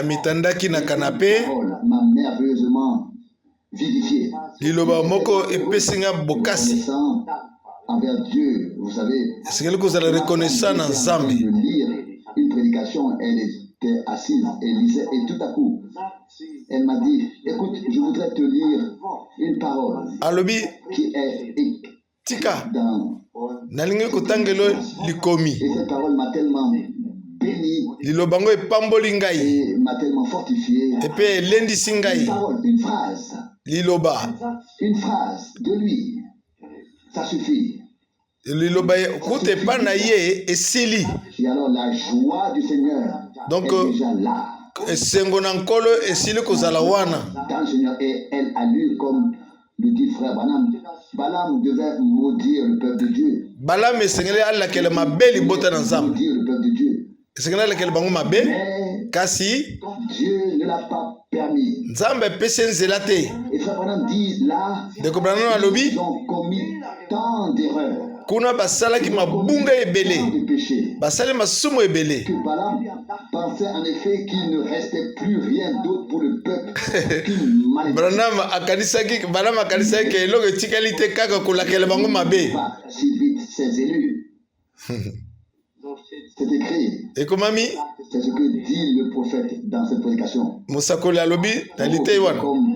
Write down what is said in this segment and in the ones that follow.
mitandaki na canapé. M'a merveilleusement vivifié. Liloba moko epesinga bokasi. Envers Dieu, vous savez. Est-ce que vous allez reconnaître dans Nzambe? Lire une prédication, elle était assise, elle lisait et tout à coup, elle m'a dit, écoute, je voudrais te lire une parole qui est tika dans nalingi kotangelo likomi. Et cette parole m'a tellement béni. Lilobango epamboli ngai. Et m'a tellement fortifié. Et puis elendisi ngai. Une parole, une phrase. Liloba. Une phrase de lui. Ça suffit. Liloba koute pa na ye esili. Et alors la joie du Seigneur donc est déjà là. Esengo na nkolo esili kozala wana. Dans le Seigneur, et elle a lu comme le dit frère Branham. Balaam devait maudire le peuple de Dieu. Balaam esengeli alakele mabe libota na Nzambe. Maudire le peuple de Dieu. Esengeli alakele bango mabe. Kasi Dieu ne l'a pas permis. Nzambe pese nzela te. Et frère Branham dit là, ils ont commis tant d'erreurs. Kuna basala ki mabunga ebele. Basala masumo ebele. Que Balaam pensait en effet qu'il ne restait plus rien d'autre pour le peuple qu'une malédiction. Balaam akanisaki ke eloko etikali te kaka kolakela bango mabe. Si vite ses élus. C'est écrit. Ekomami. C'est ce que dit le prophète dans cette prédication. Musakoli alobi na lite wana. Comme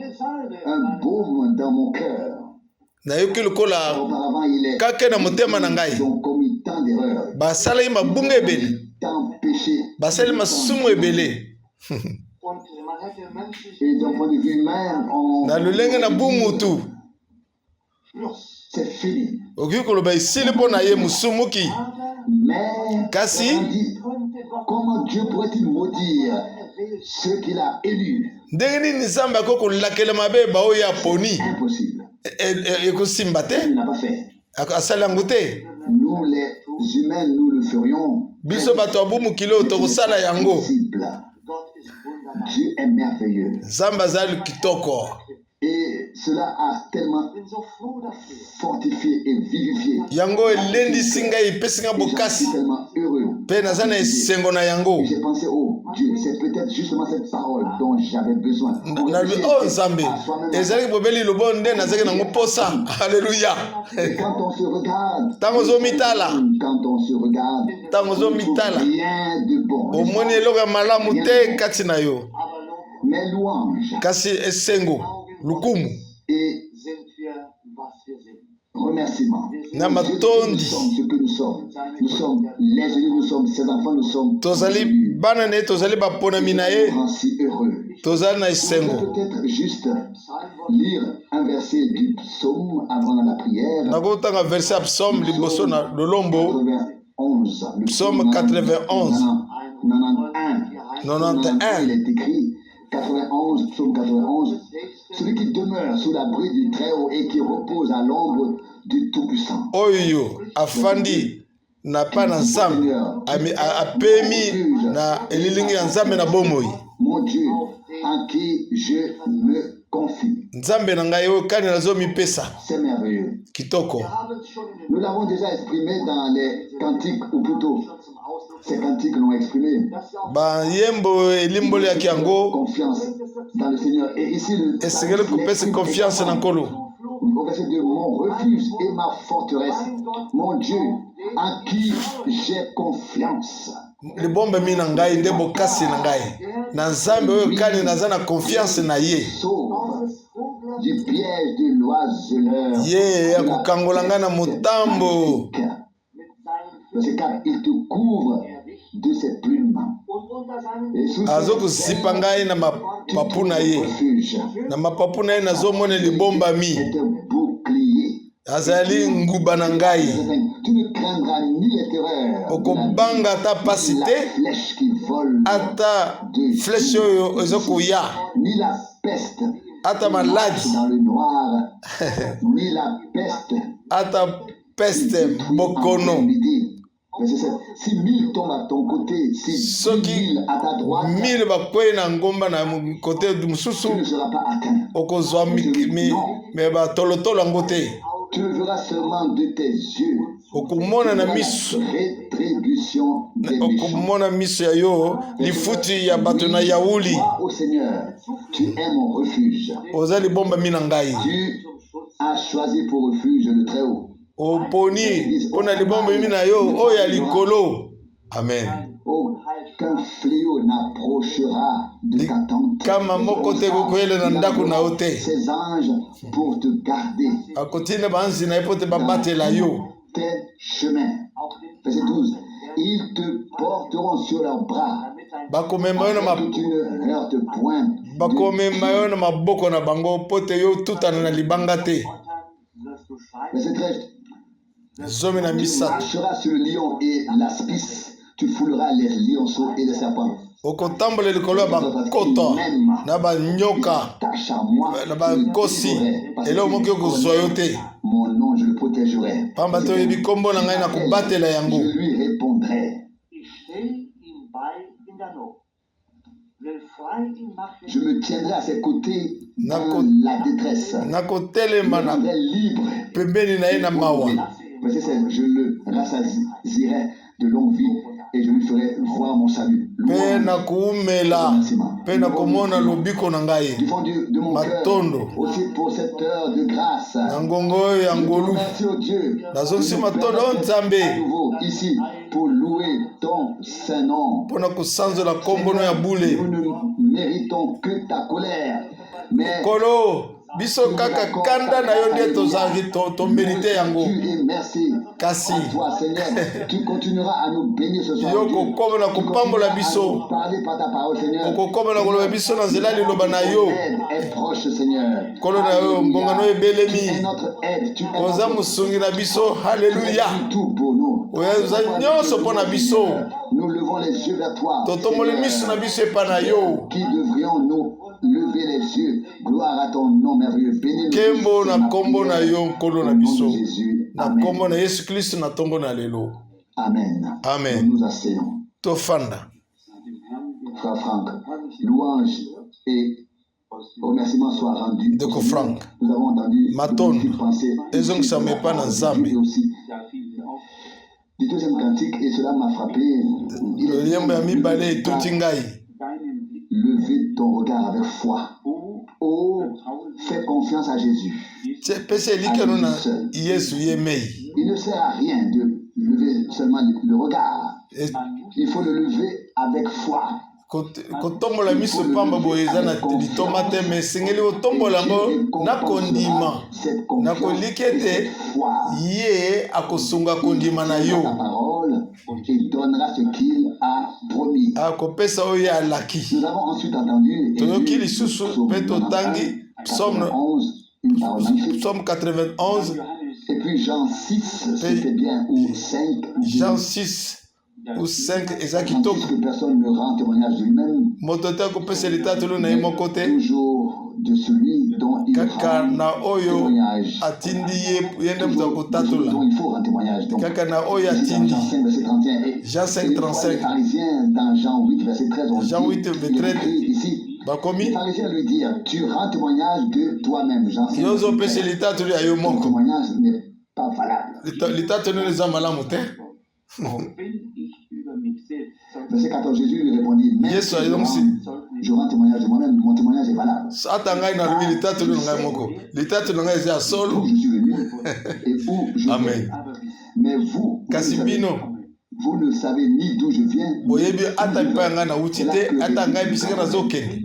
un baume dans mon cœur. Nayoki lokola kake na motema na ngai. Basala mabunga ebele. Basala masumu ebele. Na lulenge na bumutu. C'est fini. Oki koloba isili po na ye musumuki. Kasi comment Dieu pourrait-il maudire ceux qu'il a élus? Ndenge ni Nzambe akoko lakela mabe ba oya poni. Impossible. Ekosimba te. Il n'a pas fait. Akasala ngute. Nous les humains nous le ferions. Biso bato abumu kilo to sala yango. Dieu est merveilleux. Nzambe azali kitoko. Et cela a tellement fortifié et vivifié. Yango elendi singa ipesinga bokasi. Tellement heureux. Pe nazana esengo na yango. J'ai pensé, oh Dieu, c'est peut-être justement cette parole dont j'avais besoin. Oh Nzambe, ezali bobeli lobonde nazaki nango posa. Alléluia. Quand on se regarde. Tangozo mitala. Quand on se regarde. Tangozo mitala. Rien de bon. Omoni eloka malamu te kati na yo. Mais louange. Kasi esengo. Lukumu. Et remerciement. Namatondi. Ce que nous sommes. Nous sommes les élus, nous sommes ses enfants, nous sommes. Tozali banane, tozali bapona minae. Si heureux. Tozali na esengo. Peut-être juste lire un verset du psaume avant la prière. Nakotanga verset à psaume liboso na lolombo. Psaume 91. 91. Il est écrit 91, psaume 91. Celui qui demeure sous l'abri du Très-Haut et qui repose à l'ombre du Tout-Puissant. Oyo afandi na pa na Nzambe apemi na elilingi ya Nzambe na bomoi. Mon Dieu en qui je me confie. Nzambe na ngai oyo kani nazo mipesa. C'est merveilleux. Kitoko. Nous l'avons déjà exprimé dans les cantiques, ou plutôt ces cantiques l'ont exprimé. Ba yembo elimboli ya kiango. Confiance dans le Seigneur. Et ici esengeli kupesa confiance na nkolo. Au verset 2, mon refuge et ma forteresse, mon Dieu en qui j'ai confiance. Libombe mi na ngai nde bokasi na ngai. Na Nzambe oyo kani naza na confiance na ye. Du piège de l'oiseleur. Ye akokangola ngai na motambo. Verset 4, il te couvre de ses plumes. Azo kuzipa ngai na mapapu na ye. Na mapapu na ye nazomona libomba mi. Azali nguba na ngai. Okobanga ata pasi te. Ata flèche oyo ezokuya. Ata maladi. Ata peste bokono. Si 1000 tombent à ton côté, si 1000 à ta droite, 1000 bakwei na ngomba na côté du mususu, tu ne seras pas atteint. Okozwa mais ba tolotolo ngote. Tu le verras seulement de tes yeux. okumona na miso rétribution des méchants. okumona miso ya yo lifuti ya bato na yauli. Toi, ô Seigneur, tu es mon refuge. Oza libomba mi na ngai. Tu as choisi pour refuge le Très-Haut. Oponi mpona libomba mi na yo oyo ya likolo. Amen. Aucun fléau n'approchera de ta tente. Kama moko te kokoyele na ndako na yo te. Ses anges pour te garder. Akotina banzi na epote babatela yo. Tes chemins. Verset 12. Ils te porteront sur leurs bras. Bakomema yo na Que tu ne heurtes point. bakomema yo na maboko na bango pote yo tutana na libanga te. Verset 13. Zomi na Tu misato. marcheras sur le lion et l'aspis. Tu fouleras les lionceaux et les serpents. Okotambola likolo ya bakoto na banyoka Tâche à moi. na bakosi eloko moki okozwa yo te. Mon nom, je le protégerai. Pamba te oyebi kombo na ngai na kobatela yango. Je lui répondrai. Je me tiendrai à ses côtés dans la détresse. Nakotelema Je na le rendrai libre. pembeni na ye na mawa. Verset 16. Je le rassasierai de longue vie et je lui ferai voir mon salut. Mpe na kuumela mpe na komona lobiko na ngai Du fond de mon matondo cœur, aussi pour cette heure de grâce. na ngongo oyo ya ngolu. Merci au Dieu. Nazongisi matondo o Nzambe À nouveau ici pour louer ton saint nom. mpona kosanzola kombo no ya bule. Nous ne méritons que ta colère. Mais Kolo biso kaka kanda na yo nde tozalaki tomerite yango. et merci Kasi à toi, Seigneur. Tu continueras à nous bénir ce soir. yo Dieu. kokoma na Tu kopambola continueras à biso. nous parler par ta parole, Seigneur. okokoma na koloba biso na nzela liloba na yo. Aide est proche, Seigneur. Kolo na yo mbongano Tu es ebelemi notre aide. Tu es oza notre mosungi na biso. Haleluya. tout pour nous. oza nyonso mpo na biso. Nous levons les yeux vers toi. totomboli Seigneur. miso na biso epa na yo. Qui devrions-nous lever les yeux? Gloire à ton nom merveilleux. Bénis-nous. Kembo na kombo na yo nkolo na biso. Jésus. Na Amen. kombo na Yesu Kristo na tombo na lelo. Amen. Amen. Nous nous asseyons. Tofanda. Frère Franck, louange et remerciement soient rendus. Ndeko Frank. Nous avons entendu Matondo. de pensées ezongisama epa na Nzambe. aussi du deuxième cantique et cela m'a frappé. Il est Loliembo ya mibale etuti ngai. lever ton regard avec foi. Oh, fais confiance à Jésus. Pese elikelo na Yesu ye mei. Il ne sert à rien de lever seulement le regard. Il faut le lever avec foi. Kotombola miso pamba boye eza na litoma te me esengeli kotombola yango na kondima. Na koliki ete ye akosunga kondima na yo. Ta parole, il donnera ce qu'il a promis. Akopesa oyo ye alaki. Nous avons ensuite entendu Toyoki lisusu mpe totangi Psaume 91, une parole magnifique. Psaume 91 Et puis Jean 6, c'était bien, ou 5. Jean 6 ou 5 eza Tandis kitoko. que personne ne rend témoignage de lui-même, Moto te akopesa litatolo na ye moko te. toujours de celui dont il Kaka rend na oyo témoignage. atindi ye nde moto Toujours de celui akotatola. dont il faut rendre témoignage. Donc, Kaka na oyo ici, dans atindi. Jean 5, verset 31. Et Jean 5, une fois, 35. les pharisiens, dans Jean 8, verset 13, on Jean dit, 8, verset il est 13. écrit ici, les Bakomi pharisiens lui dirent, tu rends témoignage de toi-même. Jean 5, yo verset ozopesa 13. litatolo ya yo Ton moko. témoignage n'est pas valable. Litatolo eza malamu te. Verset 14, Jésus lui répondit, même Yesu si alongi si je rends témoignage de moi-même, mon témoignage est valable. ata ngai nalobi litatolo na ngai moko. Litatolo na ngai eza ya solo. Où je suis venu et où je vais. Amen. Mais vous, Kasi bino vous ne savez ni d'où je viens. boyebi ata mpe ya ngai nauti te ata ngai bisika nazokende.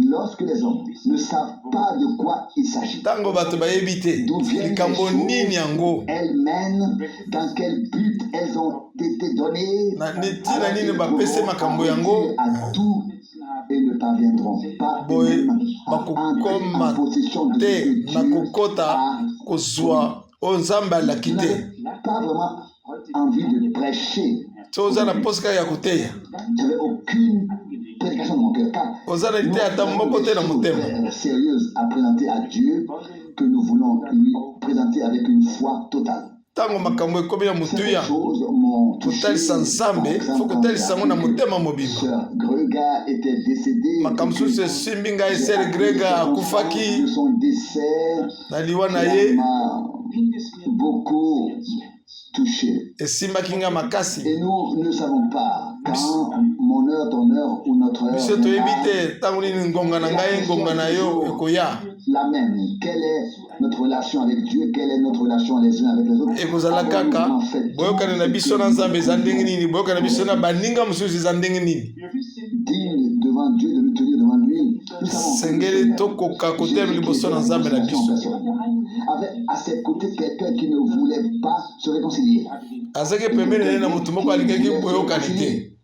Lorsque les hommes ne savent pas de quoi il s'agit, Ntango bato bayebi te likambo nini yango elles mènent, dans quel but elles ont été données, na ntina nini bapese makambo yango à tout et ne parviendront pas boye eux-mêmes à entrer en bakokoma possession de te ce que na Dieu kokota a kozwa oyo Nzambe alaki Je te. n'avais pas vraiment envie de prêcher. So oza na posi kaka ya koteya. J'avais aucune prédication de mon cœur. Car Oza na ite ata moko te na motema. sérieuse à présenter à Dieu que nous voulons lui présenter avec une foi totale. Ntango makambo ekomi na motuya Ces choses m'ont touché. kotalisa Nzambe fo kotalisa yango na motema mobimba. Sœur Grega était décédée. Makambo mosusu esimbi ngai Sœur Grega akufaki De son décès, na liwa na ye. m'a beaucoup touché. Esimbakinga makasi. Et nous ne savons pas quand mon heure, ton heure ou notre heure Biso to ebite tangu nini ngonga na ngai ngonga na yo ekoya. La même. Quelle est notre relation avec Dieu? Quelle est notre relation les uns avec les autres? Ekozala kaka boyokana na biso na Nzambe za ndenge nini, boyokana na biso na baninga mosusu za ndenge nini. Digne devant Dieu de nous tenir devant lui. Nous savons. Sengeli tokoka kote liboso na Nzambe na biso. Avec à ses côtés quelqu'un qui ne voulait pas se réconcilier. Azake pembeni na mutu moko alikaki boyokana te.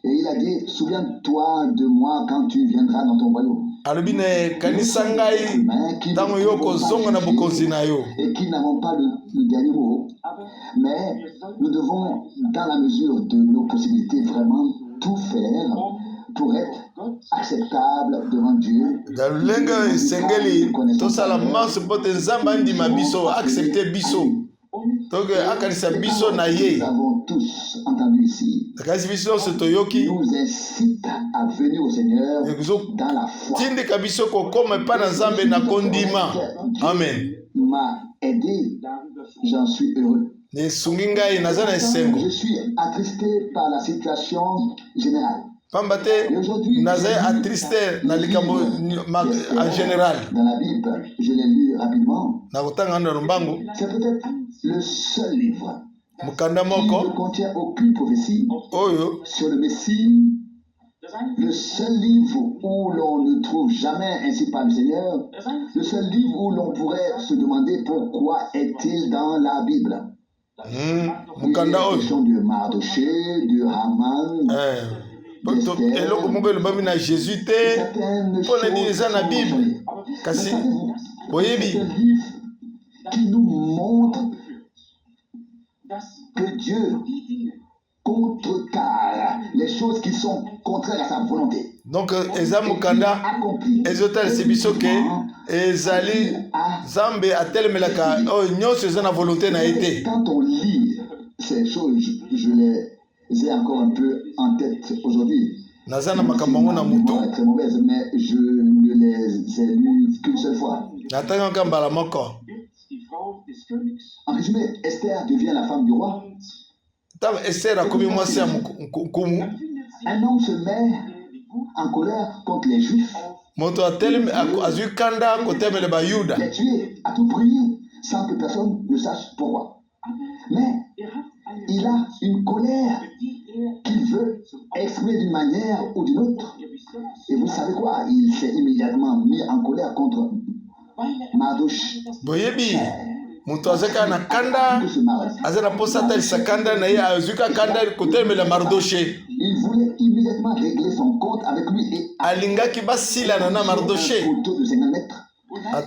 Et il a dit, souviens-toi de moi quand tu viendras dans ton royaume. Alobi ne kanisa ngai tango yo kozonga na bokonzi na yo. Et qui n'avons pas le dernier mot. Mais nous devons, dans la mesure de nos possibilités, vraiment tout faire pour être acceptable devant Dieu. Dalulenga sengeli tosala manso pote Nzamba ndima biso accepter biso. Donc akanisa biso na ye. Nous avons tous entendu ici. Kasi biso se toyoki. Nous incite à venir au Seigneur dans la foi. Tinde kabiso ko comme pa na Nzambe na kondima. Amen. M'a aidé, j'en suis heureux. Ne sunginga inazana esengo. Je suis attristé par la situation générale. Pambate nazay attristé na likambo en général. Dans la Bible, je l'ai lu rapidement. Na kutanga ndo mbangu. C'est peut-être le seul livre Mukanda qui moko ne contient aucune prophétie oyo sur le Messie. Le seul livre où l'on ne trouve jamais ainsi par le Seigneur. Le seul livre où l'on pourrait se demander pourquoi est-il dans la Bible. Mukanda oyo. Question de Mardoché, de Haman. eloko moko elobami na Jésus te mpo na nini eza na Bible kasi boyebi qui nous montre que Dieu contrecarre les choses qui sont contraires à sa volonté. Donc eza mukanda ezotalisa biso ke ezali Nzambe atelemelaka oyo nyonso eza na volonté na ye te. Quand on lit ces choses, je les encore un peu en tête aujourd'hui. Nazana makambango na mutu. C'est très mauvaise, mais je ne les ai lues qu'une seule fois. Natanga kambala moko. En résumé, Esther devient la femme du roi. Tam Esther a commis moi c'est nkumu. Un homme se met en colère contre les Juifs. Moto atelemi azui kanda kotemele ba Yuda. Les tuer à tout prix sans que personne ne sache pourquoi. Mais il a une colère qu'il veut exprimer d'une manière ou d'une autre. Et vous savez quoi? Il s'est immédiatement mis en colère contre Mardoché. Boyebi, moto azaka na kanda, azana posa talisa kanda na ye azuka kanda kotemela Mardoché. Il voulait immédiatement régler son compte avec lui et alingaki basila na Mardoché. un poteau de 50 mètres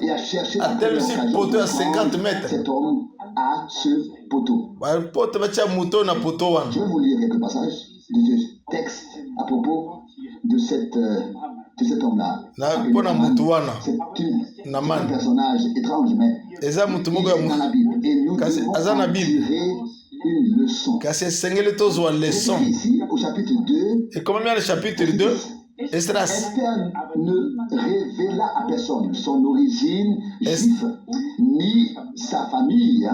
et a cherché à tel poteau à 50 mètres. Cet homme à ce poteau. Je vais vous lire quelques passages de ce texte à propos de cet homme-là. C'est un personnage étrange, mais il est dans la Bible. Et nous devons en tirer une leçon. Ici, au chapitre 2, et comment bien le chapitre 2, Esther ne révéla à personne son origine juive, ni sa famille.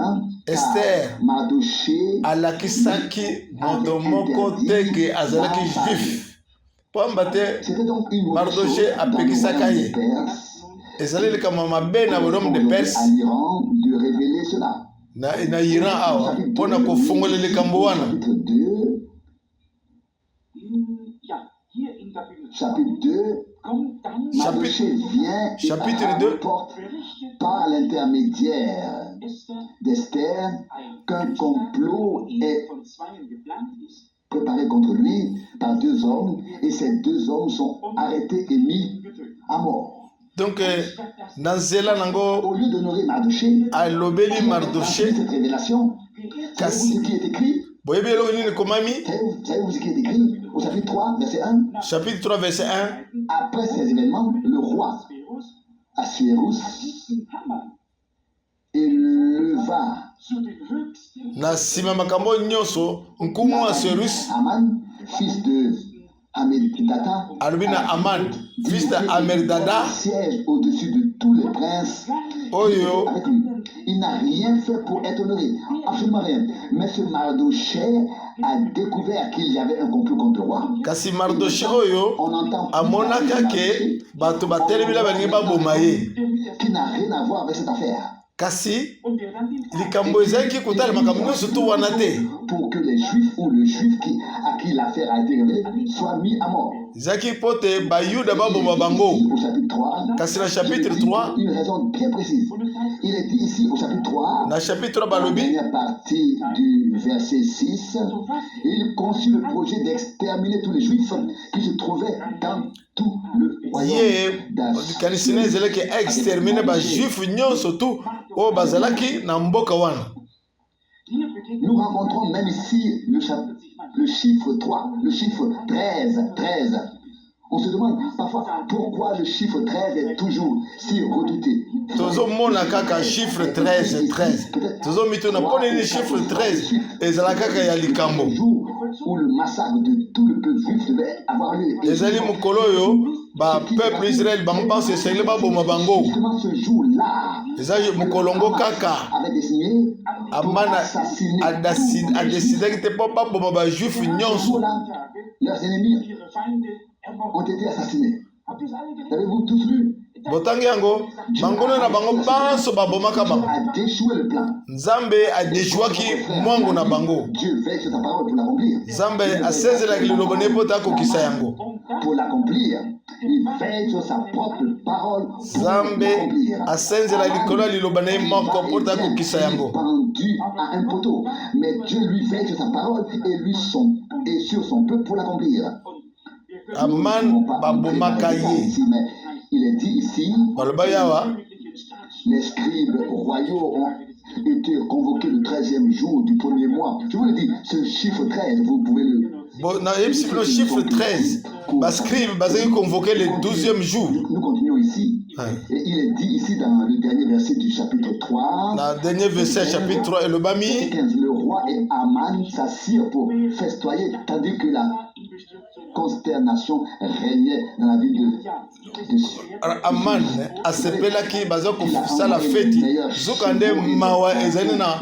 Esther Mardoché alakisaki moto moko te ke azalaki juif. Pamba te Mardoché apekisaka ye. Ezali likambo mabe na borom de Perse. De révéler cela. Na Iran awa mpona kofongola likambo wana. Chapitre 2, Mardoché vient chapitre 2 par l'intermédiaire d'Esther qu'un complot est préparé contre lui par deux hommes et ces deux hommes sont arrêtés et mis à mort. Donc Nanzela nango au lieu d'honorer Mardoché, alobeli Mardoché cette révélation, savez-vous ce qui est écrit? Savez-vous ce qui est écrit au chapitre 3, verset 1? Chapitre 3, verset 1. Après ces événements, le roi Assuérus éleva Nasima makambo nyoso nkumu Assuérus Aman, fils de Amerdada, Albina Aman, fils de Amerdada, siège au-dessus de tous les princes Oyo. avec lui. il n'a rien fait pour être honoré, absolument rien. Mais ce Mardochée a découvert qu'il y avait un complot contre le roi. Kasi Mardochée oyo On entend amonaka ke bato batelemi na balingi baboma ye. qui n'a rien à voir avec cette affaire. Kasi likambo ezalaki kotala makambo nyonso to wana te. Pour que les Juifs ou le Juif à qui l'affaire a été révélée soit mis à mort. Ezalaki po te bayuda baboma bango. Au chapitre 3, Kasi na chapitre 3, une raison bien précise. Il est dit ici au chapitre 3, na chapitre 3 la balobi, dernière partie du verset 6, il conçut le projet d'exterminer tous les Juifs qui se trouvaient dans tout le royaume ye d'Assur. kanisi na ezalaki extermine bajuif nyonso tu oyo bazalaki na mboka wana. Nous rencontrons même ici le chiffre 3, le chiffre 13. On se demande parfois pourquoi le chiffre 13 est toujours si redouté. Tozomona kaka chiffre 13. Tozomituna pone ni chiffre 13 ezala kaka ya likambo. Le jour où le massacre de tout le peuple juif devait avoir lieu. Ezali mokolo oyo ba peuple Israël bango pense esengeli baboma bango. Justement ce jour-là, Ezali mokolongo kaka avait désigné pour amana assassiner adesidaki te po baboma bajuif ce nyonso. jour-là, leurs ennemis ont été assassinés. Avez-vous tous lu? Botangi yango bangono na bango banso babomaka bango. A déchoué le plan. Nzambe adeshuaki mwango na bango. Dieu veille sur sa parole pour l'accomplir. Nzambe asenzelaki liloba ne po takokisa yango. Pour l'accomplir, il veille sur sa propre parole pour Nzambe l'accomplir. asenzela likolo ya liloba na ye moko po takokisa yango. Pendu à un poteau, mais Dieu lui veille sur sa parole et sur son peuple pour l'accomplir. Aman babomaka ye. Ici, mais il est dit ici, Baloba yawa les scribes royaux ont été convoqués le 13e jour du premier mois. Je vous le dis, ce chiffre 13, vous pouvez le... na yebisi bino chiffre 13 bascribe bazali convoqué le 12e jour. Nous continuons ici. Et il est dit ici dans le dernier verset du chapitre 3. Na dernier verset chapitre 3 elobami 15, le roi et Aman s'assirent pour festoyer, tandis que la consternation régnait dans la ville de Aman asepelaki baza kosala feti zoka nde mawa ezali na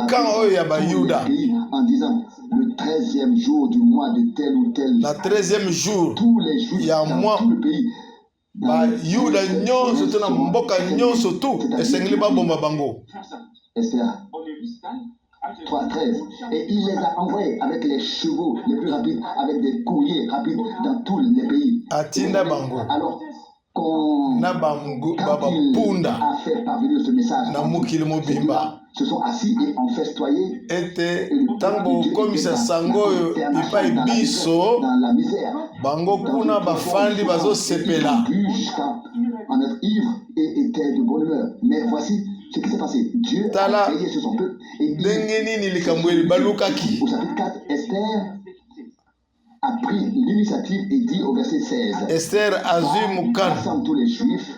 kan oyo ya bayuda. en disant le 13e jour du mois de tel ou tel Na 13e jour tous les Juifs ya dans mois tout le pays bayuda nyonso to na mboka nyonso tu esengeli babomba bango. Esther 3:13. Et il les a envoyés avec les chevaux les plus rapides, avec des courriers rapides dans tous les pays. Atinda bango Alors, quand na il babapunda a fait parvenir ce message, na mokili mobimba se sont assis et ont festoyé ete ntango bokomisa sango oyo epai biso dans la misère. bango kuna bafandi bazosepela. Jusqu'à en être ivre et était de bonne humeur. Mais voici ce qui s'est passé. Dieu Tala a veillé sur son peuple. Et ndenge nini likambo balukaki. au chapitre 4, Esther a pris l'initiative et dit au verset 16, Esther azwi mukano rassemble tous les Juifs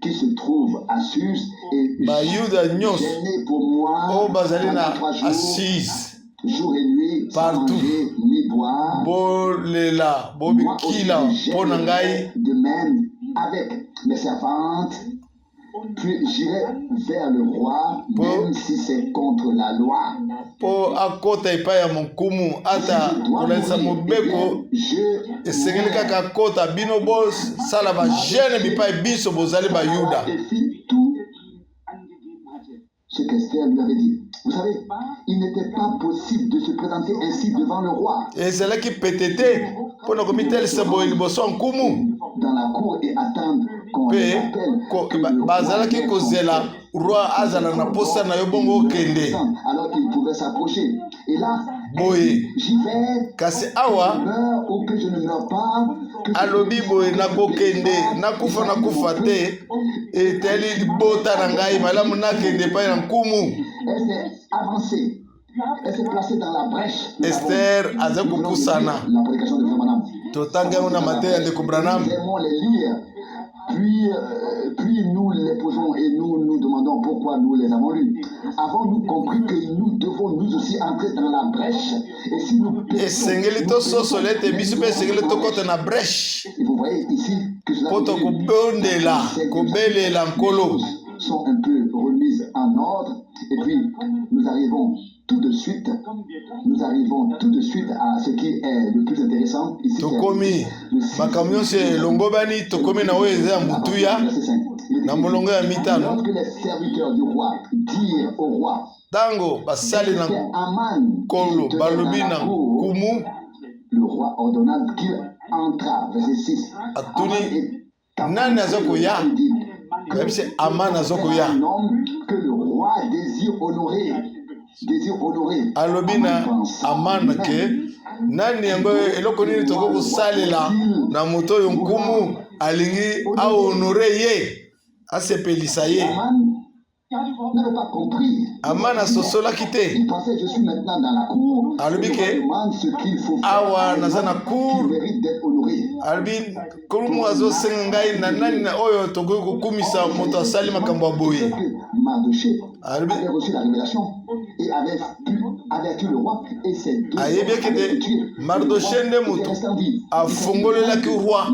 qui se trouvent à Sus et bayuda nyonso gênez pour moi oyo bazali na pendant 3 jours, assise jour et nuit, sans partout. manger ni boire. bolela Moi bobikila aussi, mpo na je ngai de même avec mes servantes, puis j'irai vers le roi, même si c'est contre la loi. mpo akota epai ya mokumu ata kolalisa mobeko esengeli kaka akota bino bosala bagene bipai biso bozali bayuda. Et fit tout ce qu'Esther lui avait dit. Vous savez, il n'était pas possible de se présenter ainsi devant le roi ezalaki pete te mpo na komitelisa boye liboso ya nkumu dans la cour et attendre qu'on les mpe appelle. Que le roi bazalaki vienne kozela roi azala na posa na yo bongo okende alors qu'il pouvait s'approcher. Et là, boye. j'y vais, Kasi je awa meurs ou que je ne meurs pas. Que je alobi boye nakokende nakufa nakufa te eteli libota na ngai malamu nakende epai na nkumu. Elle s'est avancée. Elle s'est placée dans la brèche. Esther aza kopusana. La prédication de Frère Branham. Totangi yango na mateya ya ndeko Branham. Nous aimons les lire. Puis nous les posons et nous nous demandons pourquoi nous les avons lus. Avons-nous compris que nous devons nous aussi entrer dans la brèche? Et si nous esengeli tososole ete biso mpe esengeli tokota na brèche et vous voyez ici que cela mpo tokobondela kobelela nkolo. sont un peu remises en ordre. nous arrivons tout de suite à ce qui est le plus intéressant ici. Tokomi makambo nyonso elongobani tokomi na oyo eza ya mutuya na molongo ya mitano. Lorsque les serviteurs du roi dirent au roi, Tango basali na kolo balobi na kumu, le roi ordonna qu'il entra. Verset 6. atuni nani aza koya yebise Aman aza koya Un homme que le roi désire honorer. alobi na Aman ke nani yango eloko nini toko kosalela na moto oyo nkumu alingi ahonore ye asepelisa ye. N'avait pas compris. Aman asosolaki te, Il pensait je suis maintenant dans la cour. alobi ke Demande ce qu'il faut faire. awa naza na cour, Il mérite d'être honoré. alobi kulumu azosenga ngai na nani na oyo tokoki kokumisa moto asali makambo ya boye. Mardoché Alobi avait reçu la révélation et avait pu avertir le roi et ses deux ayebi ete Mardoche nde moto afongolelaki roi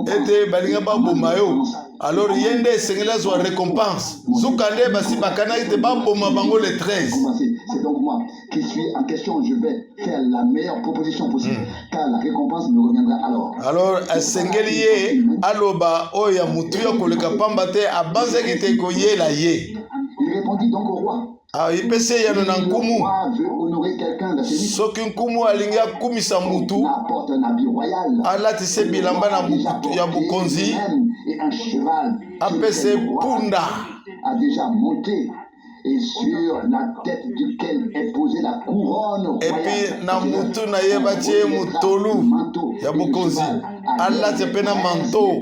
ete balinga baboma yo, alors ye nde esengeli azwa récompense. Zuka nde basi bakanaki te baboma bango le 13. C'est donc moi qui suis en question. Je vais faire la meilleure proposition possible car la récompense me reviendra alors. Alors esengeli ye aloba oyo ya mutu ya koleka pamba te abanzaki te koyela ye. Il répondit donc au roi. Ipese yano na nkumu, Le roi veut honorer quelqu'un de ses soki nkumu alingi akumisa mutu apporte un habit royal. alatise bilamba na mutu ya bukonzi, Et un cheval apese punda a déjà monté et sur la tête duquel est posée la couronne royale. epi na mutu na ye batie mutolu ya bukonzi alati pe na manto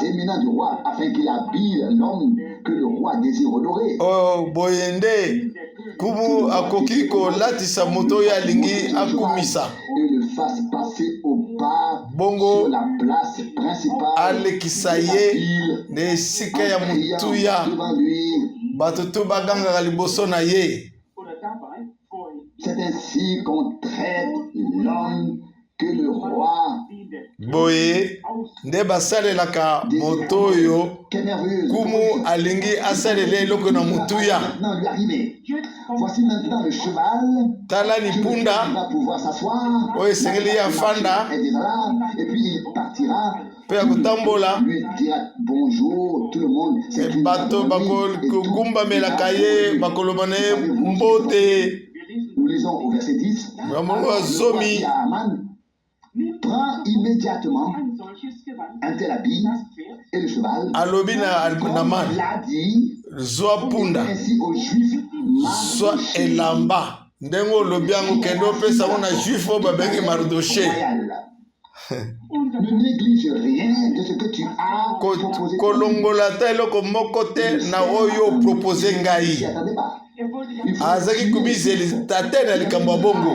Éminent du roi, afin qu'il habille l'homme que le roi désire honorer. oyo boyende kumu akoki kolatisa moto oyo alingi akumisa Et le fasse passer au pas bongo sur la place principale. alekisa ye na esika ya mutuya, Devant lui. bato to bagangaka liboso na ye. C'est ainsi qu'on traite l'homme que le roi. Boye nde basalelaka moto oyo Quelle merveilleuse kumu alingi asalela eloko na mutuya. maintenant lui arriver. Voici maintenant le cheval Tala ni qui punda va pouvoir s'asseoir. oyo esengeli ya fanda Et là, et puis il partira. mpe ya kotambola, Lui dira bonjour tout le monde. C'est une bato bakogumbamela ye bakoloba na ye mbote. Nous lisons au verset 10. Bamongo ya zomi À Aman, prend immédiatement un tel habit et le cheval. alobi na man L'a dit zwa punda ainsi aux Juifs. zwa elamba ndenge olobi yango kende opesa ngo na juif oyo babengi Mardoche. Ne néglige rien de ce que tu as proposé. kolongola ta eloko moko te na oyo propose ngai. Azaki kubizeli tate na likambo ya bongo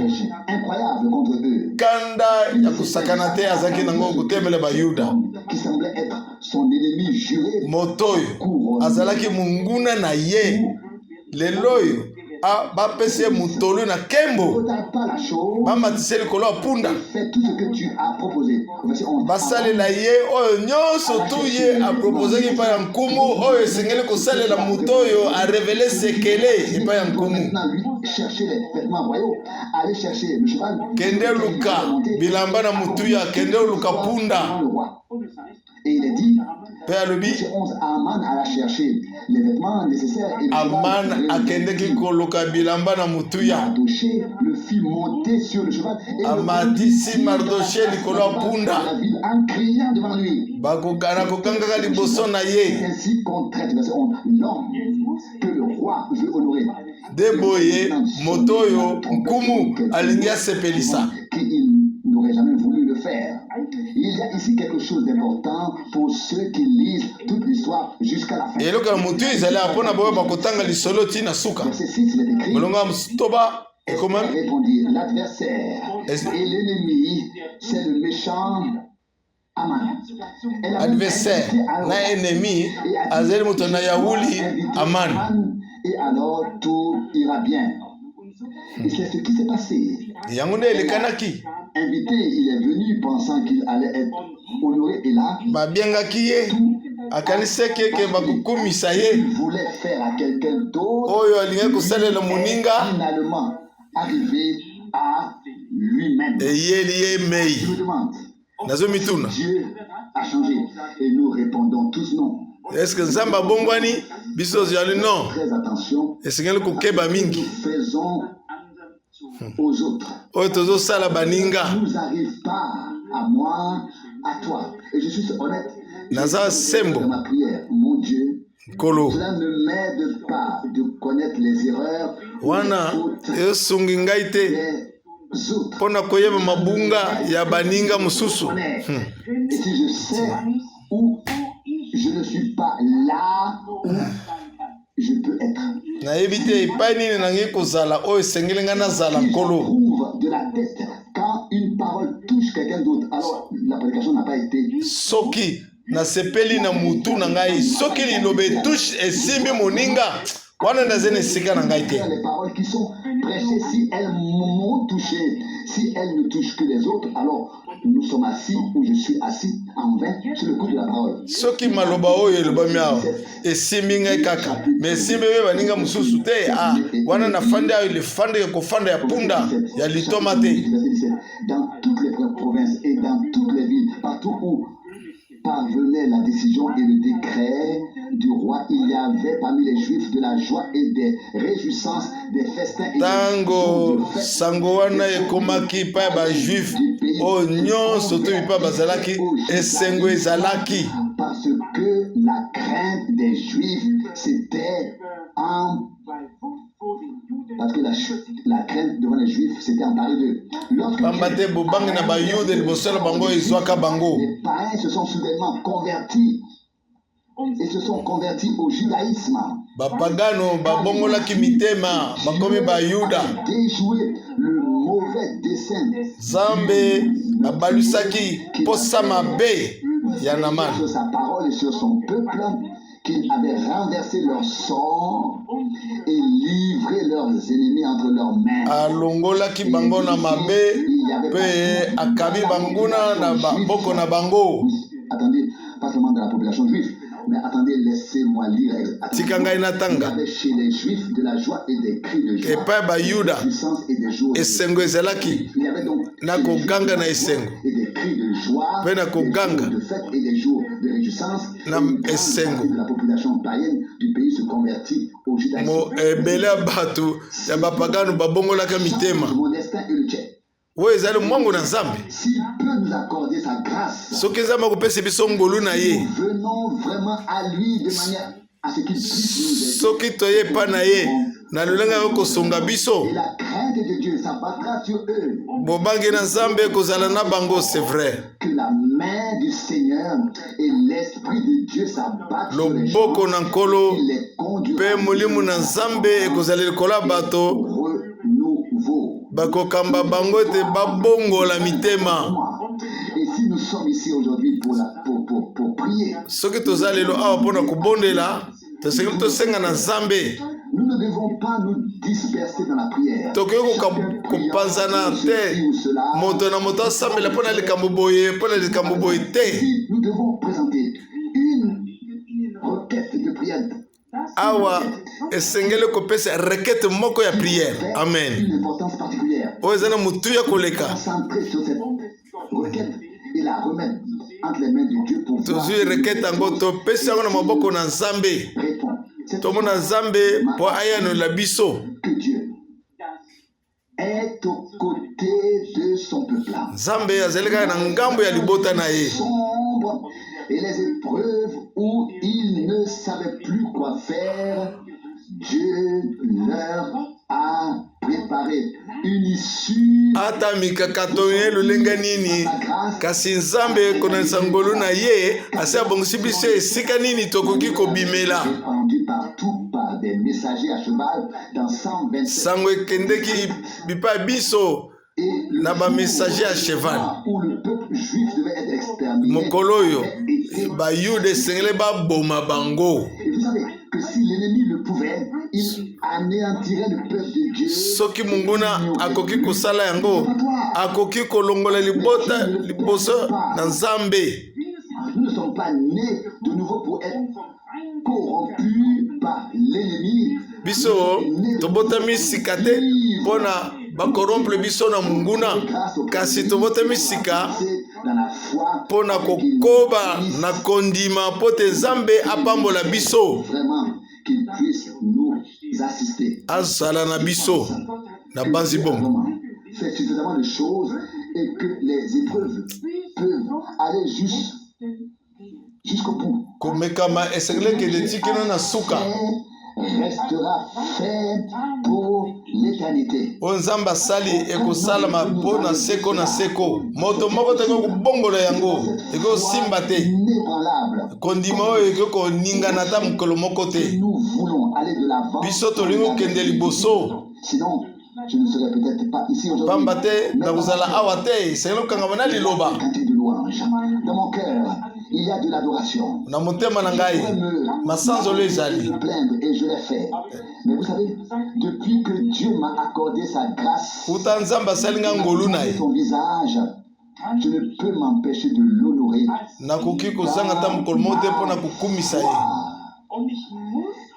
Incroyable contre eux. kanda ya kusakana te azaki nango kotemela bayuda. Qui semblait être son ennemi juré. Moto oyo azalaki munguna na ye, lelo oyo bapesi ye mutolu na kembo Pas la chose. bamatise likolo ya punda, Fais tout ce que tu as proposé. Verset 11. basalela ye oyo nyonso tu ye apropozaki epai ya nkumu oyo esengeli kosalela moto oyo arevele sekele epai ya nkumu. Maintenant, lui, chercher les vêtements royaux. Aller chercher le cheval. Kende luka bilamba na mutuya, kende luka punda. Le roi. Et il est dit, Mpe alobi verset 11, Aman alla chercher les vêtements nécessaires. Et le Aman cheval akendeki koluka bilamba na mutuya, Mardoché le fit monter sur le cheval. Et amatisi Mardoche likolo ya punda, la ville en criant devant lui. bakokana kokangaka liboso na ye. C'est ainsi qu'on traite, verset 11, l'homme que le roi veut honorer. De boye moto oyo nkumu alingi asepelisa. Qu'il n'aurait jamais voulu le faire. Il y a ici quelque chose d'important pour ceux qui lisent toute l'histoire jusqu'à la fin. eloko ya motu ezali mpona boyo bakotanga lisolo ntina suka. Verset 6, il est écrit. Molongo ya motoba ekoma Répondit l'adversaire et l'ennemi, c'est le méchant Aman. adversaire na ennemi azali moto na yauli Aman. Et alors tout ira bien. Et c'est ce qui s'est passé. Yango nde elekanaki, Invité, il est venu pensant qu'il allait être honoré et là, babiengaki ye tout akanisaki eke bakukumisa ye Il voulait faire à quelqu'un d'autre, oyo alingi kosalela moninga finalement arrivé à lui-même. eyeli ye mei. Je me demande, Nazomituna, Dieu a changé et nous répondons tous non. est-ce que nzambe abongwani? Biso zali non. Très attention, Esengeli kokeba nous mingi faisons aux autres. oyo tozosala baninga. Ça ne nous arrive pas à moi, à toi. Et je suis honnête. Naza sembo Dans ma prière, mon Dieu, kolo cela ne m'aide pas de connaître les erreurs ou les wana fautes esungi ngai te des autres. mpona koyeba mabunga ya baninga mosusu. Et si je sais où je ne suis pas là où je peux être, nayebi te epai nini nangi kozala oyo esengeli ngai nazala si nkolo. j'approuve de la tête quand une parole touche quelqu'un d'autre, alors la prédication n'a pas été. Soki nasepeli na mutu na ngai, soki liloba etushe esimbi moninga wana nazali esika na ngai te. Les paroles qui sont prêchées, si elles m'ont touché, si elles ne touchent que les autres, alors nous sommes assis ou je suis assis en vain sur le coup de la parole. Soki maloba oyo elobami awa esimbi ngai kaka me esimbi mpe baninga mosusu te, wana nafandi ayo lefande kofanda ya punda ya litoma te. Dans toutes les provinces et dans toutes les villes, partout où parvenait la décision et le décret du roi, il y avait parmi les Juifs de la joie et des réjouissances, des festins et Tango sango wana ekomaki pa ya bajuif oyo nyonso to bipa bazalaki esengo ezalaki. parce que la crainte des Juifs c'était en parce que la crainte devant les Juifs c'était emparée d'eux. Lorsque pamba te bobangi na bayude liboso na bango ezwaka bango. les païens se sont soudainement convertis et se sont convertis au judaïsme, Bapagano babongolaki mitema bakomi bayuda. déjouer le mauvais dessein Zambe babalusaki posa mabe ya Naman. sur sa parole et sur son peuple, qu'il avait renversé leur sort et livré leurs ennemis entre leurs mains. Alongolaki bango na mabe pe akabi banguna na boko na bango. Attendez, pas seulement de la population juive, mais attendez, laissez-moi lire. Tika ngai Il y natanga avait chez les Juifs de la joie et des cris de joie, epai bayuda des puissances et des jours. esengo ezalaki Il y avait donc na chez les Juifs koganga na de la joie esengo et des cris de joie, pe na des koganga jours de fête et des jours de réjouissance. na Et une grande esengo. partie de la population païenne du pays se convertit au judaïsme. mo ebele ya bato ya bapagano babongolaka mitema Mon destin est le tien. oyo ezali mwangu na Nzambe. S'il peut nous accorder sa grâce, Soki Nzambe akopesa biso ngolu na ye, nous venons vraiment à lui de manière à ce qu'il puisse nous aider. soki toye epai na ye na lolenge ya kosonga biso, Et la crainte de Dieu s'abattra sur eux. bobangi na Nzambe kozala na bango, c'est vrai. Que la main du Seigneur et l'Esprit de Dieu s'abattent sur les gens Loboko na nkolo et les conduira pe molimo na Nzambe ekozala likolo ya bato au renouveau. bakokamba bango ete babongola mitema. Et si nous sommes ici aujourd'hui pour prier, Soki toza lelo awa mpona kobondela, tosengeli tosenga na Nzambe. nous ne devons pas nous disperser dans la prière. Tokoki Chacun priant kopanzana pour te, ceci ou cela. moto na moto asambela mpona likambo boye mpona likambo boye te. Si nous devons présenter une requête de prière, Awa esengeli kopesa requête moko ya prière. Amen. une importance particulière. Oyo eza na motu ya koleka. Concentrer sur cette requête et la remettre entre les mains de Dieu pour voir Tozwi requête yango topesi yango na maboko na Nzambe. répondre. C'est Tomona Nzambe po ayanola biso. que Dieu est aux côtés de son peuple. Nzambe azali kaka na ngambo ya libota na ye. Sombre et les épreuves où ils ne savaient plus quoi faire, Dieu leur a préparé une issue. Ata mikakato ye lulenga nini, kasi Nzambe konanisa ngolu na ye asi abongisi biso esika nini tokoki kobimela. Répandu partout par des messagers à cheval dans 127 Sango ekendeki bipa biso et na ba messager à cheval. où le peuple juif devait être exterminé. Mokolo oyo était- bayude esengeli baboma bango. Et vous savez que si l'ennemi le pouvait, il anéantirait le peuple de Dieu. Soki munguna akoki kosala yango, akoki kolongola libota liboso na Nzambe. Nous ne sommes pas nés de nouveau pour être corrompus par l'ennemi. Biso tobotami sika te mpona bakoromple biso na munguna, kasi tobotami sika mpona kokoba na kondima mpo te Nzambe apambola biso, azala na biso na banzi bongo. Fait suffisamment de choses et que les épreuves peuvent aller jusqu'au bout. Komekama esengeleke de tikino na suka Restera fait pour l'éternité. Nzambe asali ekosalama mpo na seko na seko. Moto moko te kobongola yango ekosimba te. Kondima oyo ekokoningana ata mokolo moko te. Nous voulons aller de l'avant. Biso tolingi kokende liboso. Sinon, je ne serais peut-être pas ici aujourd'hui. Pamba te nakozala awa te, sengeli kokangama na liloba. Dans mon cœur, il y a de l'adoration. Na motema na ngai masanzolo ezali. Je me plaindre et je l'ai fait. Mais vous savez, depuis que Dieu m'a accordé sa grâce, Uta Nzambe asali nga ngolu na ye, son visage, je ne peux m'empêcher de l'honorer. nakoki kozanga ata mokolo moko te mpo na kokumisa ye.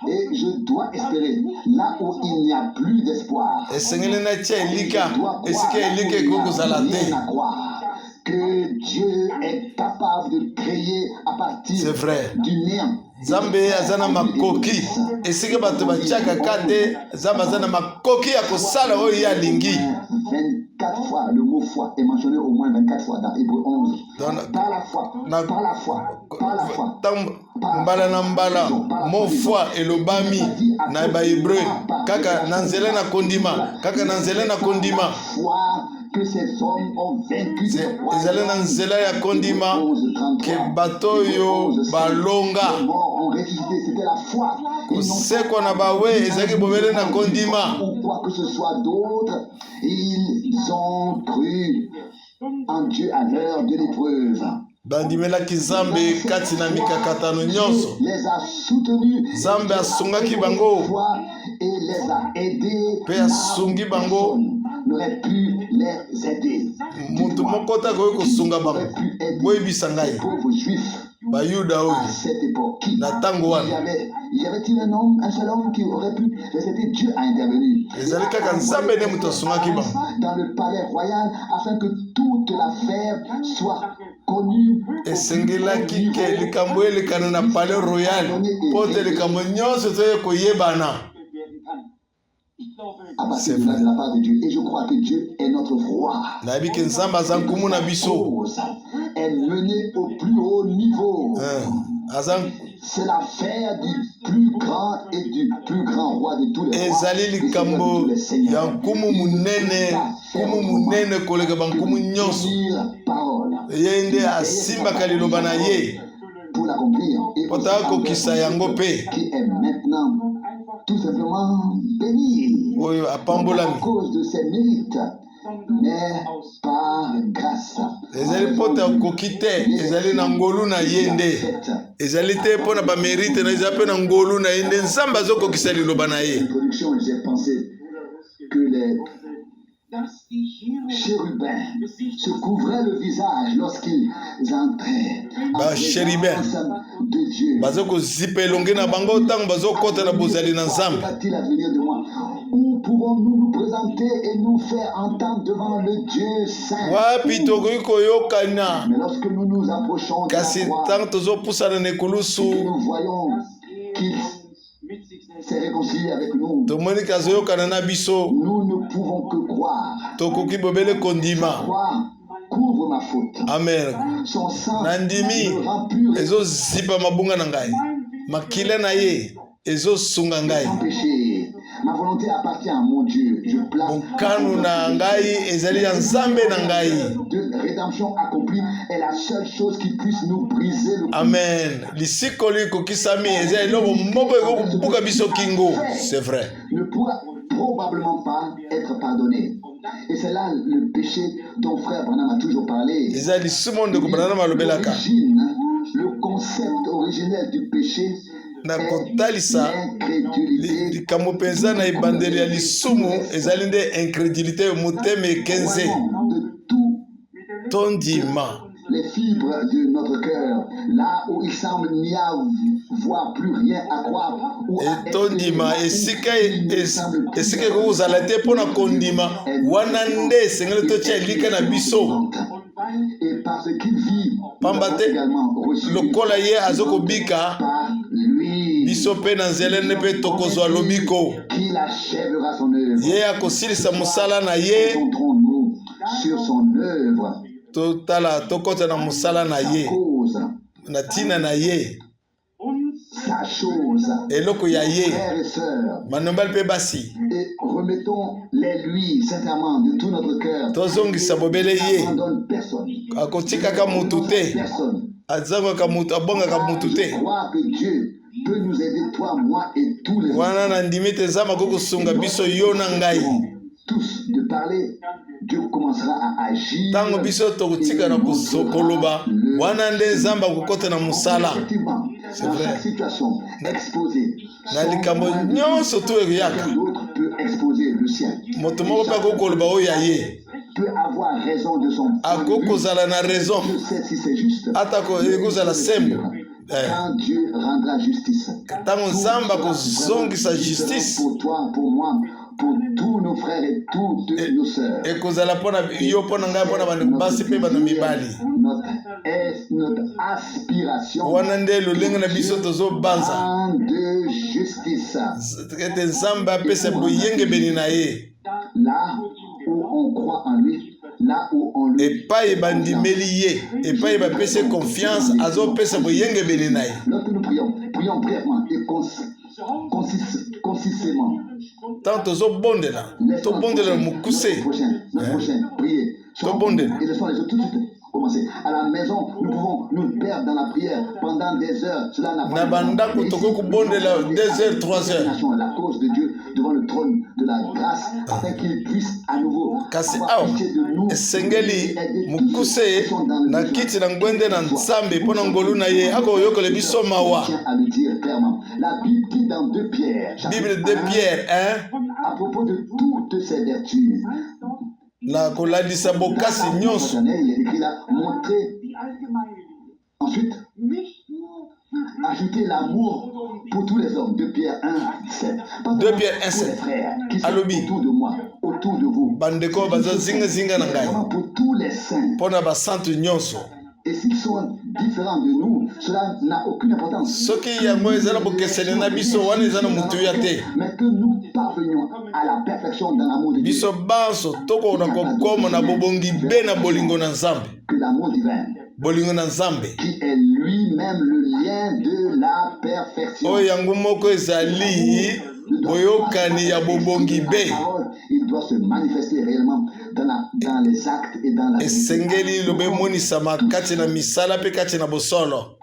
Et je dois espérer là où il n'y a plus d'espoir. Esengeli na tia elika esika elika ekoki kozala te. Que Dieu est capable de créer à partir du néant. Nzambe aza na makoki esika bato batiaka kate, Nzambe aza na makoki ya kosala oyo ye alingi. 24 fois, le mot foi est mentionné au moins 24 fois dans Hébreu 11. Par la foi, par la foi, par la foi. Mbala na mbala mo foi elobami na bahébreu kaka na nzela na kondima, kaka na nzela na kondima. Que ces hommes ont vaincu ezali na nzela ya kondima ke bato oyo balonga kosekwa na bawe ezalaki bobele na kondima. Ou quoi que ce soit d'autre, ils ont cru en Dieu à l'heure de l'épreuve. Bandimelaki Nzambe kati na mikakatano nyonso. Nzambe asungaki bango pe asungi bango. Mutu moko te akoki kosunga bango. Boyebisa ngai bayuda oyo na ntango wana ezali kaka Nzambe nde moto asungaki bango. Esengelaki ke likambo elekana na palais royal mpo te likambo nyonso toye koyebana. À partir de la part de Dieu, et je crois que Dieu est notre roi. Est mené au plus haut niveau. C'est l'affaire du plus grand et du plus grand roi de tous les rois. Pour l'accomplir et qui est maintenant tout simplement béni à cause de ses mérites, mais par grâce. Ezali pota kokite, ezali na ngolu na yende. Ezali te pona ba mérite na ezali na ngolu na yende. Nzambe azokokisa liloba na ye. J'ai pensé que les chérubins se couvraient le visage lorsqu'ils entraient ba chérubins de Dieu. Bazoko zipe longe na bango tango bazokota na bozali na Nzambe. Où pouvons-nous nous présenter et nous faire entendre devant le Dieu saint? Wapi tokoki koyokana. Mais lorsque nous nous approchons de la croix, nous voyons qu'il s'est réconcilié avec nous. Nous ne pouvons que croire. La croix couvre ma faute. Amen. Son sang Nandimi ezo zipa mabunga na ngai. Makila na ye ezo sunga ngai. Ma volonté appartient à mon Dieu. Je place de rédemption accomplie est la seule chose qui puisse nous briser le cou. Amen. C'est vrai. Ne pourra probablement pas être pardonné. Et c'est là le péché dont frère Branham a toujours parlé. L'origine, le concept originel du péché na kotalisa likambo penza na ebandeli ya lisumu ezali nde incrédulité motema ekenze tondima les fibres de notre cœur, là où il semble n'y avoir plus rien à croire. Etondima esika kozala te mpona kondima wana nde esengeli totia lika na biso Et parce qu'il vit, pamba te lokola ye azokobika biso mpe na nzela nde mpe tokozwa lobiko qu'il achèvera son œuvre. ye akosilisa mosala na ye Concentrons-nous sur son œuvre, totala tokɔta na mosala na ye cause, na ntina na ye sa chose, eloko ya ye frères et sœurs, manombali mpe basi et remettons-les-lui sincèrement de tout notre cœur. tozongisa bobele ye N'abandonne personne. akotikaka mutu te Personne. azangaka mutu abongaka mutu Je te crois que Dieu peut nous aider, toi, moi et tous les wana na ndimi te nzambe akokosunga biso yo na ngai tous de parler. Dieu commencera à agir. ntango biso tokotika na koloba wana nde nzambe akokɔta na mosala Effectivement, dans chaque situation exposée, na likambo nyonso to ekoyaka quelqu'un d'autre peut exposer le sien. moto moko mpe akokoloba oyo ya ye Peut avoir raison de son point de vue. akokozala na raison Je sais si c'est juste. ata ekozala sembo Quand Dieu rendra justice. ntango nzambe akozongisa justice Pour toi, pour moi, pour tous nos frères et toutes nos sœurs. ekozala mpona yo mpona ngai mpona bandeko basi mpe bana mibali Notre aspiration wana nde lolenge na biso tozobanza de justice. ete nzambe apesa boyengebeni na ye Là où on croit en lui, là où on lui epai bandimeli ye epai bapesi confiance azopesa boyengebeni na ye lorsque nous prions brièvement et concisement. ntango tozobondela tobondela mokuse Notre prochain, prier. tobondela Et laissons les autres tout de suite commencer. À la maison, nous pouvons nous perdre dans la prière pendant des heures. Cela n'a na bandako tokoki kobondela 2 heures 3 heures la cause de Dieu devant le trône de la grâce afin qu'il puisse à nouveau kasi avoir awa pitié de nous esengeli et aider tous mokuse ceux qui sont dans le na besoin. kiti na ngwende na nzambe mpo na ngolu na ye akoyokola biso mawa Je tiens à le dire clairement. La Bible dit dans 2 Pierre, bible de Pierre à propos de toutes ces vertus. na kolandisa bokasi nyonso Il est écrit là, montrer. Ensuite, ajouter l'amour pour tous les hommes. 2 Pierre 1, 7. 2 Pierre 1, Tous 7. les frères qui sont Alobi. autour de moi, autour de vous. bandeko bazozingazinga na ngai Vraiment pour tous les saints. mpo na basantu nyonso Et s'ils sont différents de nous, cela n'a aucune importance. soki yango eza na bokeseni na biso wana eza na motuya te Mais que nous parvenions à la perfection dans l'amour de Dieu. biso banso tokona kokoma na bobongi be na bolingo na nzambe Que l'amour divin, bolingo na nzambe qui est lui-même le lien de la perfection. oyo yango moko ezali boyokani ya bobongi be Il doit se manifester réellement dans les actes et dans la vie. esengeli lobe emonisama kati na misala mpe kati na bosolo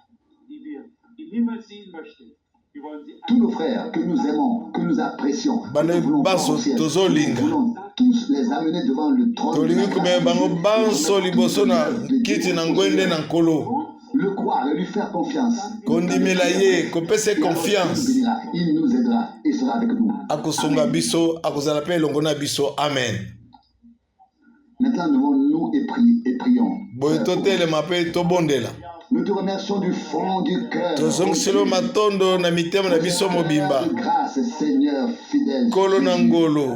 Tous nos frères que nous aimons, que nous apprécions, bana nous voulons banso voir au ciel. tozolinga Nous voulons tous les amener devant le trône. tolingi komema bango banso liboso na kiti na ngwende na nkolo Le croire et lui faire confiance. kondimela ye kopesa Et alors, confiance il nous aidera et sera avec nous. akosunga biso akozala mpe elongo na biso amen Maintenant, levons-nous et prions. boye totelema mpe tobondela Nous te remercions du fond du cœur. tozongiselo matondo na mitema na biso mobimba Grâce, Seigneur fidèle. nkolo na ngolo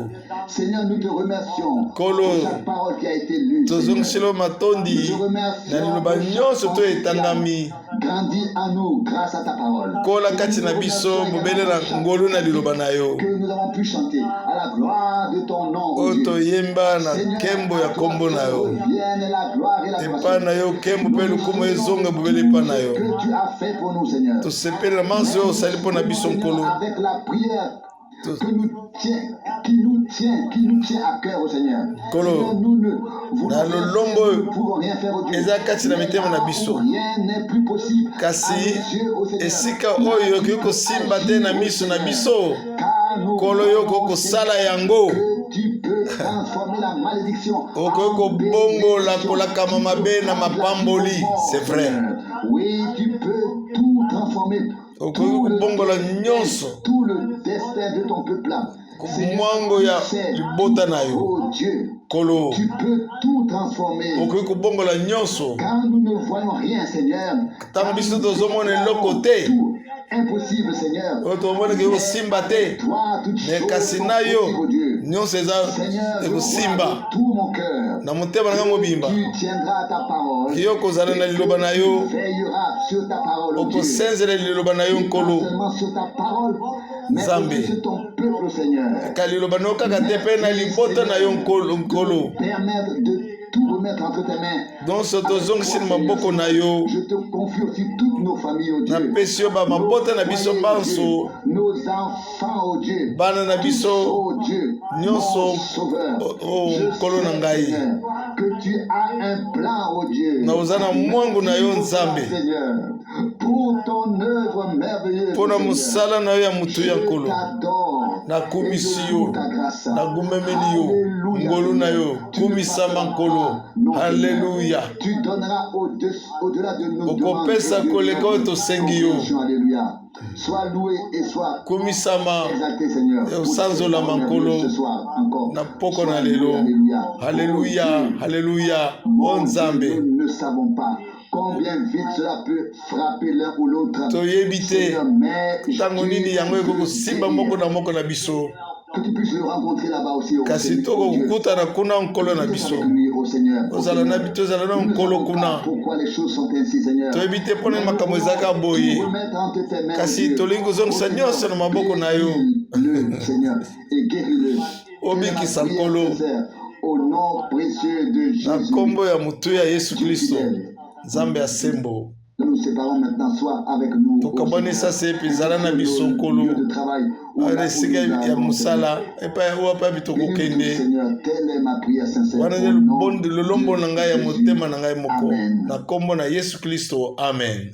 Seigneur, nous te remercions Kolo. pour chaque parole qui a été lue. Seigneur. tozongiselo matondi Nous te remercions na liloba nyonso to etangami grandis en nous grâce à ta parole. kola kati na biso mobele na ngolu na liloba na yo Que nous avons pu chanter à la gloire de ton nom. oyo Dieu. toyemba na Seigneur, nkembo ya à toi nkombo na yo revienne la gloire et la epai gloire. na yo nkembo mpe lokumu ezonga bobele epai na yo Que tu as fait pour nous, Seigneur. tosepeli na manso oyo osali mpo na biso nkolo Avec la prière qui nous tient à cœur au Seigneur. Kolo. Seigneur, nous ne voulons Na lolombo nous ne pouvons rien faire au Dieu. eza kati na mitema na biso Rien n'est plus possible kasi à nos yeux, au Seigneur. esika oyo okoki kosimba te na miso na biso Car nous nkolo yo okoki kosala yango que tu peux transformer la malédiction okoki kobongola kolakama mabe na mapamboli c'est vrai Oui, tu peux tout transformer okoki kubongola nyonso tout le destin de ton peuple là. mwango ya libota na yo Oh Dieu, kolo tu peux tout transformer. okoki kubongola nyonso Quand nous ne voyons rien, Seigneur, ntango biso tozomona eloko te tout impossible, Seigneur. oyo tomonaki kosimba te Toi, toutes me choses kasi sont na yo possibles, oh Dieu. nyonso eza Seigneur, je crois ekosimba de tout mon cœur. na motema na ngai mobimba Tu tiendras ta parole. yo kozala na liloba na yo Tu veilleras sur ta parole, oh Dieu. okosenzela liloba na yo Pas nkolo seulement sur ta parole, mais Nzambe. aussi sur ton peuple, Seigneur. ka liloba na yo kaka te mpe na libota na yo nkolo Permettre de tout remettre entre tes mains. donso tozongisi na maboko na yo Je te confie aussi toutes nos familles, oh Dieu. napesi yo bamabota na biso banso Nos enfants, oh Dieu. bana na biso Oh Dieu, nyonso mon sauveur. o Je nkolo na sais, ngai Seigneur, que tu as un plan, oh Dieu. na oza na mwangu na yo nzambe Seigneur, pour ton œuvre merveilleuse. mpo na Seigneur. mosala na yo ya motu ya Je nkolo t'adore. nakumisi Et je yo loue ta grâce. nagumemeli yo Alléluia, ngolu na yo Seigneur. Tu ne kumisama passeras nkolo pas. Non, halleluya Seigneur. Tu donneras au-delà de nos okopesa demandes. koleka oyo tosengi yo Alléluia. Sois loué et sois kumisama exalté, Seigneur. osanzolama nkolo Ce soir encore. na poko Sois na loué, lelo Alléluia. halleluya Oh Dieu, halleluya o mon Dieu, nzambe nous ne savons pas combien vite cela peut frapper l'un ou l'autre. toyebi te Seigneur, mais ntango nini yango ekoki kosimba moko na moko na biso que tu puisses le rencontrer là-bas aussi. Au kasi Seigneur, oh Dieu. tokokutana kuna nkolo na biso Avec lui, oh Seigneur. tozala na Nous ne nkolo savons pas kuna pourquoi les choses sont ainsi, Seigneur. toyebi te mpo na makambo ezalaka boye Tout remettre entre tes mains, kasi Dieu. tolingi kozongisa nyonso na maboko na yo Le Seigneur et guéris-le. obikisa Que la prière nkolo sincère, au nom précieux de na Jésus. nkombo ya motu ya yesu Dieu kristo fidèle. nzambe ya sembo Nous nous séparons maintenant, sois avec nous. tokabwanisa se epe ezala na biso nkolo Lieu de travail. Où na là où esika nous ya allons, mosala epai oyo apabi Bénis-nous, tokokende Seigneur, telle est ma prière sincère. wana Au nde nom lolombo na ngai ya de motema Jésus. na ngai moko Amen. na nkombo na yesu kristo amen